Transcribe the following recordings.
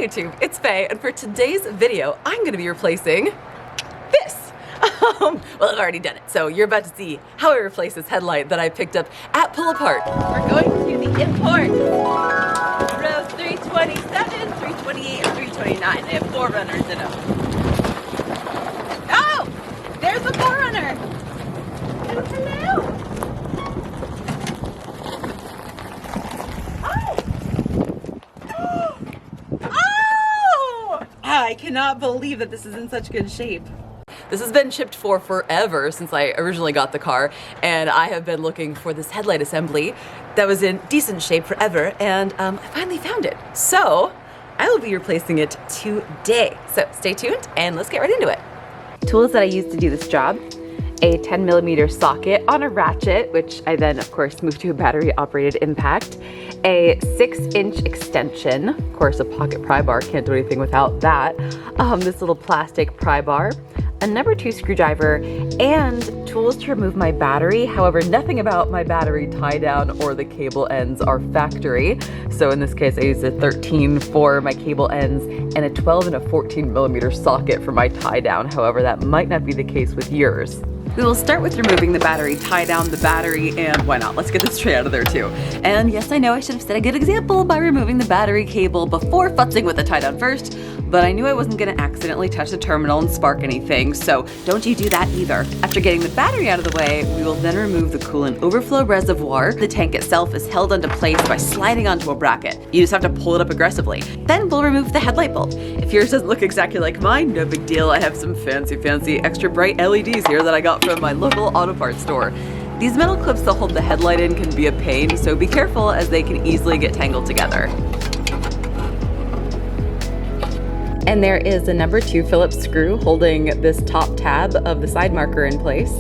Hey YouTube, it's Faye, and for today's video, I'm going to be replacing this. Well, I've already done it, so you're about to see how I replace this headlight that I picked up at Pull Apart. We're going to the import. Rows 327, 328, and 329. They have 4Runners in them. Oh! There's the 4Runner! Oh, hello! I cannot believe that this is in such good shape. This has been shipped for forever since I originally got the car, and I have been looking for this headlight assembly that was in decent shape forever, and I finally found it. So I will be replacing it today. So stay tuned and let's get right into it. Tools that I used to do this job: a 10mm socket on a ratchet, which I then of course moved to a battery operated impact, a 6-inch extension, of course a pocket pry bar, can't do anything without that, this little plastic pry bar, a number 2 screwdriver, and tools to remove my battery. However, nothing about my battery tie down or the cable ends are factory. So in this case, I used a 13 for my cable ends and a 12 and a 14mm socket for my tie down. However, that might not be the case with yours. We will start with removing the battery, tie down the battery, and why not? Let's get this tray out of there too. And yes, I know I should have set a good example by removing the battery cable before futzing with the tie down first, but I knew I wasn't gonna accidentally touch the terminal and spark anything, so don't you do that either. After getting the battery out of the way, we will then remove the coolant overflow reservoir. The tank itself is held into place by sliding onto a bracket. You just have to pull it up aggressively. Then we'll remove the headlight bulb. If yours doesn't look exactly like mine, no big deal. I have some fancy extra bright LEDs here that I got from my local auto parts store. These metal clips that hold the headlight in can be a pain, so be careful as they can easily get tangled together. And there is a number 2 Phillips screw holding this top tab of the side marker in place.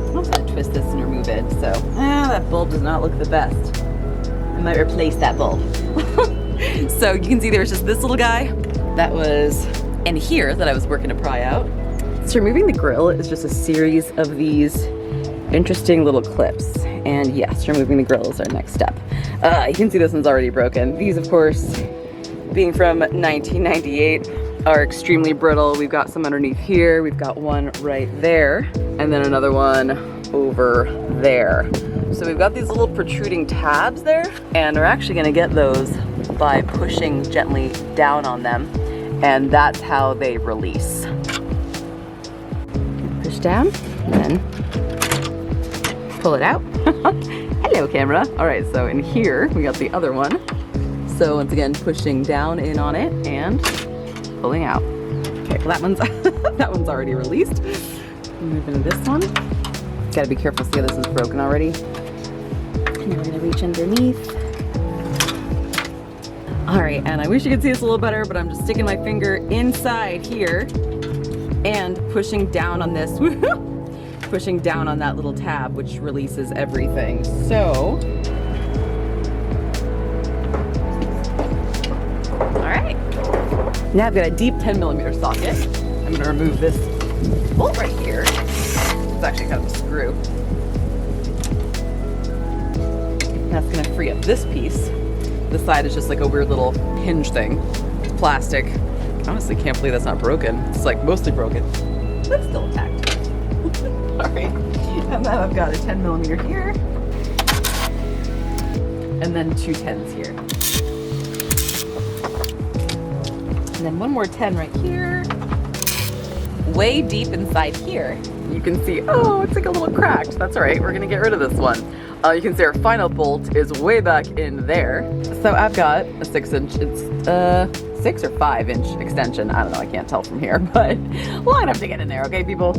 I'm also gonna twist this and remove it, so that bulb does not look the best. I might replace that bulb. So you can see there's just this little guy that was in here that I was working to pry out. So removing the grill is just a series of these interesting little clips. And yes, removing the grill is our next step. You can see this one's already broken. These, of course, being from 1998, are extremely brittle. We've got some underneath here. We've got one right there, and then another one over there. So we've got these little protruding tabs there, and we're actually gonna get those by pushing gently down on them, and that's how they release. Push down, and then pull it out. Hello, camera. All right, so in here, we got the other one. So once again, pushing down in on it and pulling out. Okay, well that one's that one's already released. Move into this one. Gotta be careful, see how this is broken already. And now we're gonna reach underneath. All right, and I wish you could see this a little better, but I'm just sticking my finger inside here and pushing down on this. Pushing down on that little tab, which releases everything. So, all right. Now I've got a deep 10mm socket. I'm gonna remove this bolt right here. It's actually kind of a screw. That's gonna free up this piece. This side is just like a weird little hinge thing. It's plastic. Honestly, can't believe that's not broken. It's like mostly broken, but still intact. All right, and then I've got a 10mm here, and then 2 10s here. And then one more 10 right here. Way deep inside here, you can see, oh, it's like a little cracked. That's all right, we're gonna get rid of this one. You can see our final bolt is way back in there. So I've got a 6-inch, it's 6 or 5-inch extension. I don't know, I can't tell from here, but long enough to get in there, okay, people?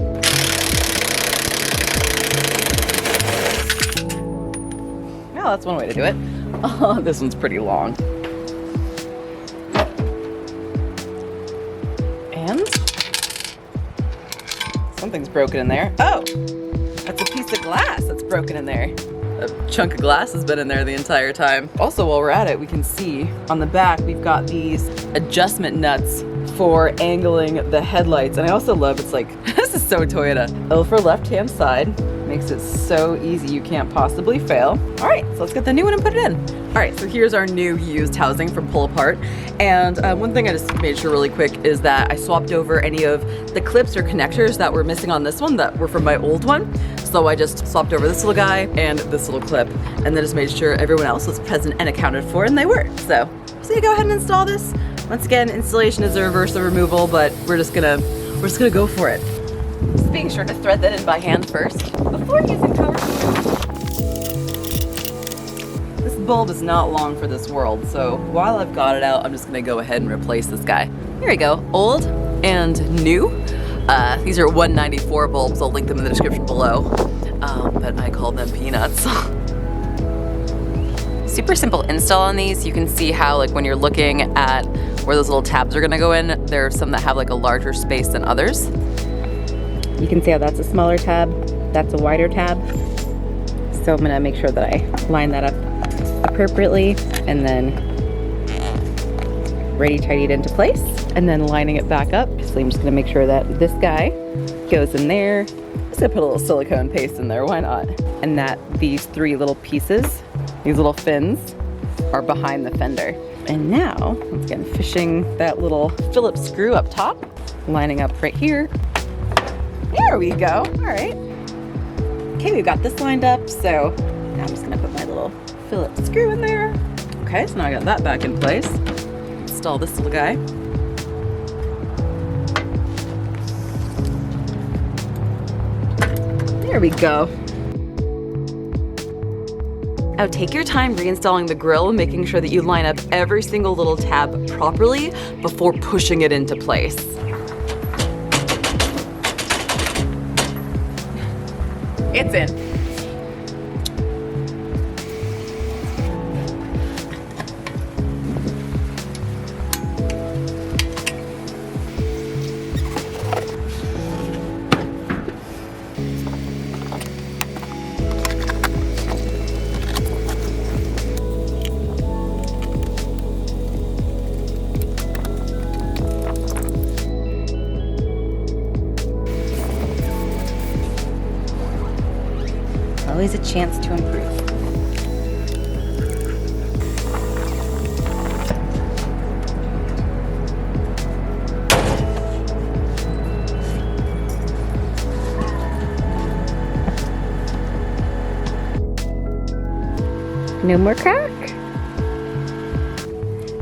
Well, that's one way to do it. Oh, this one's pretty long. And something's broken in there. Oh, that's a piece of glass that's broken in there. A chunk of glass has been in there the entire time. Also, while we're at it, we can see on the back, we've got these adjustment nuts for angling the headlights. And I also love, it's like, this is so Toyota. L for left-hand side, Makes it so easy, you can't possibly fail. All right, so let's get the new one and put it in. All right, so here's our new used housing from Pull Apart. And one thing I just made sure really quick is that I swapped over any of the clips or connectors that were missing on this one that were from my old one. So I just swapped over this little guy and this little clip, and then just made sure everyone else was present and accounted for, and they were. So you go ahead and install this. Once again, installation is a reverse removal, but we're just gonna go for it. Just being sure to thread that in by hand first before using power tools. This bulb is not long for this world, so while I've got it out, I'm just gonna go ahead and replace this guy. Here we go, old and new. These are 194 bulbs, I'll link them in the description below, but I call them peanuts. Super simple install on these. You can see how, like, when you're looking at where those little tabs are gonna go in, there are some that have like a larger space than others. You can see how that's a smaller tab, that's a wider tab. So I'm gonna make sure that I line that up appropriately and then ready tidy it into place and then lining it back up. So I'm just gonna make sure that this guy goes in there. Just gonna put a little silicone paste in there, why not? And that these three little pieces, these little fins, are behind the fender. And now, once again, fishing that little Phillips screw up top, lining up right here. There we go, all right. Okay, we've got this lined up, so now I'm just gonna put my little Phillips screw in there. Okay, so now I got that back in place. Install this little guy. There we go. Now take your time reinstalling the grill, making sure that you line up every single little tab properly before pushing it into place. It's in. Always a chance to improve. No more crack.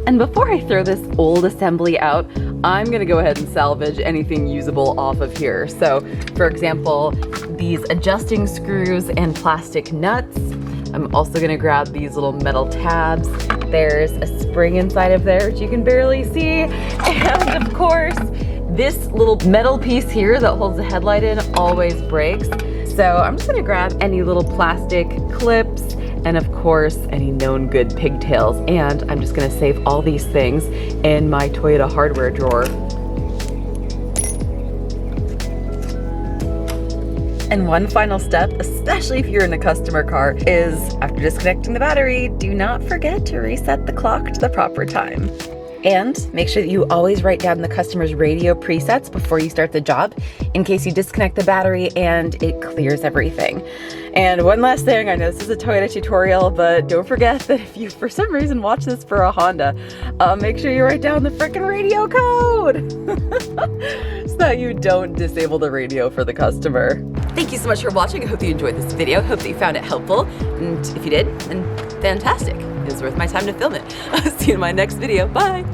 And before I throw this old assembly out, I'm gonna go ahead and salvage anything usable off of here. So, for example, these adjusting screws and plastic nuts. I'm also gonna grab these little metal tabs. There's a spring inside of there, which you can barely see. And of course, this little metal piece here that holds the headlight in always breaks. So I'm just gonna grab any little plastic clips and of course, any known good pigtails. And I'm just gonna save all these things in my Toyota hardware drawer. And one final step, especially if you're in a customer car, is after disconnecting the battery, do not forget to reset the clock to the proper time. And make sure that you always write down the customer's radio presets before you start the job in case you disconnect the battery and it clears everything. And one last thing, I know this is a Toyota tutorial, but don't forget that if you for some reason watch this for a Honda, make sure you write down the frickin' radio code so that you don't disable the radio for the customer. Thank you so much for watching. I hope you enjoyed this video. I hope that you found it helpful. And if you did, then fantastic. It was worth my time to film it. I'll see you in my next video. Bye.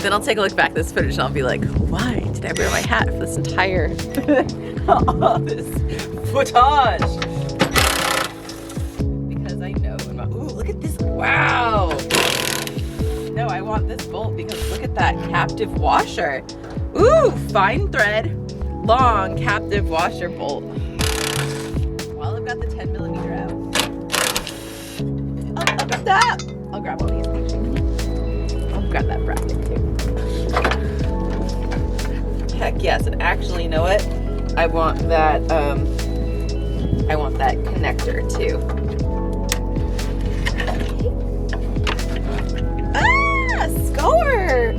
Then I'll take a look back at this footage and I'll be like, why did I wear my hat for this entire, all this footage? Because I know, ooh, look at this, wow. No, I want this bolt because look at that captive washer. Ooh, fine thread, long captive washer bolt. While I've got the 10mm out. Oh, stop! I'll grab all these actually. I'll grab that bracket too. Heck yes, and actually, you know what? I want that connector too. Ah, score!